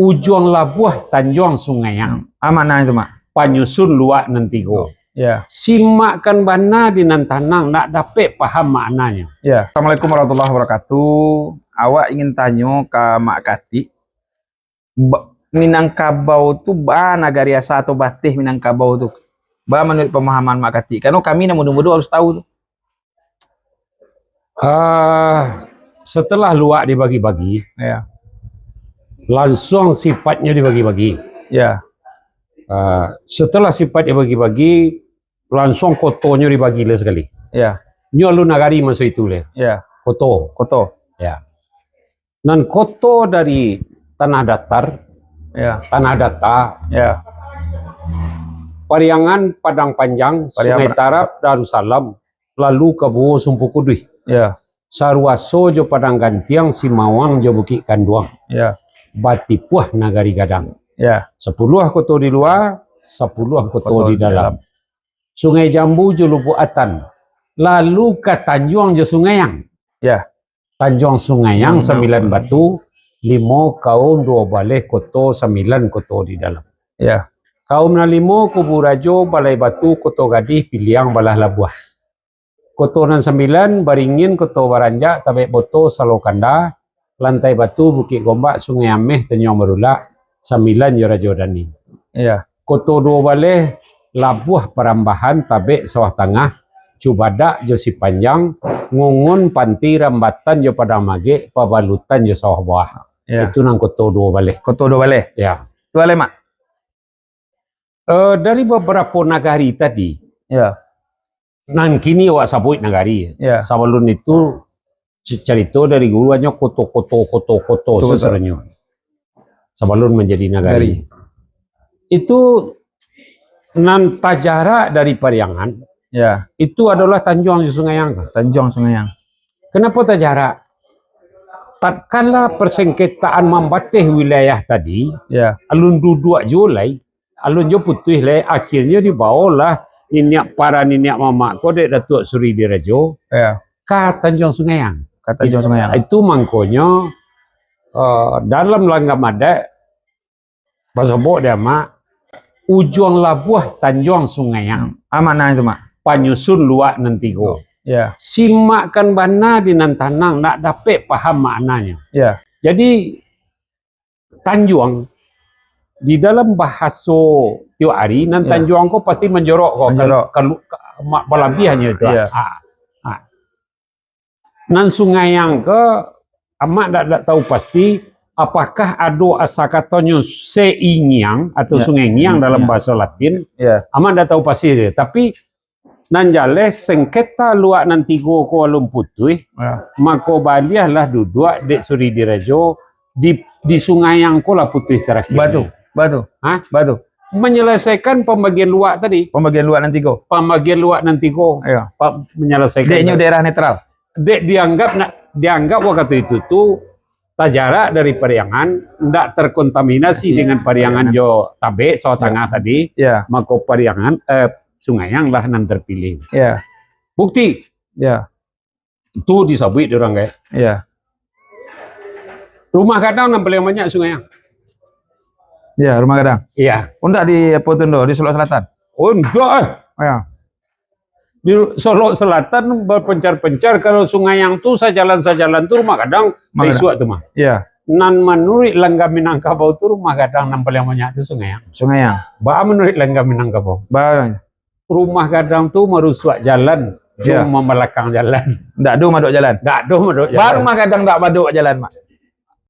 Ujung Labuh Tanjung Sungaiang. Mana itu, Mak? Panyusun luak nantigo. Ya. Simakkan bana di nantanang nak dapat paham maknanya. Ya. Assalamualaikum warahmatullahi wabarakatuh. Awak ingin tanya ke Mak Kati. Minangkabau tu ba nagari asa atau batih Minangkabau tu? Ba menurut pemahaman Mak Kati. Karena kami yang muda-muda harus tahu tu. Setelah luak dibagi-bagi, Ya. langsung sifatnya dibagi-bagi. Ya. Setelah sifat dibagi-bagi, langsung kotonya dibagi le sekali. Ya. Nyo lu nagari masuk itu le. Ya. Koto. Ya. Dan koto dari tanah datar, Ya. tanah data, Ya. Pariangan Padang Panjang, Sungai Tarap, Darussalam, lalu Kabuo Sumpu Kudui. Ya. Sarwaso jo Padang Gantiang, Simawang jo Bukit Kanduang. Ya. Batipuah Nagari Gadang. Ya. 10 koto di luar, 10 koto di dalam. Sungai Jambu jo Lubuk Atan. Lalu ke Tanjung jo Sungaiang. Ya. Tanjung Sungaiang 9 batu, 5 kaum 2 balai koto, 9 koto di dalam. Ya. Kaum na 5 Kubu Rajo, Balai Batu, Koto Gadih, Piliang, Balah Labuah. Koto nan 9 Baringin, Koto Baranjak, Tabek Boto, Salokanda, Lantai Batu, Bukit Gombak, Sungai Ameh, Tanjung Merulak, 9 Rajo Dani. Ya. Koto 2 Balai, Labuah Parambahan, Tabek Sawah Tengah, Cubadak, Josi Panjang, Ngungun, Panti, Rambatan, Jo Padang Magek, Pabalutan, Jo Sawah Bawah. Ya. Itu nang Koto 2 Balai. Koto 2 balai. Ya. 2 balai, Mak? Dari beberapa nagari tadi, Ya. nan kini awak sabut nagari. Ya. Sebelum itu cerita dari guruannya koto seseranya. Sebelum menjadi nagari. Itu nan tajara dari Pariangan. Ya. Itu adalah Tanjung Sungaiang. Tanjung Sungaiang. Kenapa tajara? Tatkala persengketaan membatih wilayah tadi, Ya. alun duduk Julai, alun jo putih le, akhirnya dibawalah para nenek mama ko dek Datuk Suri Dirajo Ya. ke Tanjung Sungaiang. Kata Tanjung Sungaiang. Itu mangkonya dalam langgam ada pasabok dia mak ujung Labuh Tanjung Sungaiang. Mana itu, Mak? Panyusun luak nantigo. Ya. Simakkan bana di nantanang nak dapat paham maknanya. Ya. Jadi Tanjung di dalam bahasa tiap hari nan Tanjung ko pasti menjorok kok kalau berlebihannya itu. Ya. Nan Sungaiang ke amak tak tahu pasti apakah ada asal katanya Seingiang atau Sungai Ngiang dalam bahasa Latin. Ya. Amak tak tahu pasti dia. Tapi nan jale sengketa luak nan tigo ko alum putih. Ya. Mako baliah lah duduk dek Suri Dirajo di Sungaiang ko lah putih terakhir. Batu. Hah? Batu. Menyelesaikan pembagian luak tadi. Pembagian luak nanti go. Pembagian luak nanti go. Ayo. Menyelesaikan. Deknya daerah netral. Dek dianggap waktu itu tuh tajara dari Pariangan ndak terkontaminasi dengan Pariangan jo Tabe Sawah Tengah tadi. Ya. Maka Pariangan Sungaiang lah nan terpilih. Ya. Bukti. Ya. Itu disabut orang kayak. Ya. Rumah Gadang yang paling banyak Sungaiang. Ya, Rumah Gadang. Iya. Enggak di Potundo, di Solo Selatan. Oh enggak. Ya. Di Solo Selatan berpencar-pencar. Kalau Sungaiang tuh sajalan tuh Rumah Gadang seisuat tuh mah. Iya. Nan menurut Langgam Minangkabau tuh Rumah Gadang yang paling banyak tuh Sungaiang. Sungaiang. Menurut Langgam Minangkabau. Rumah Gadang tuh merusak jalan, cuma membelakang jalan. Ndak do maduk jalan. Ndak do maduk jalan. Baru Rumah Gadang ndak maduk jalan, Mak.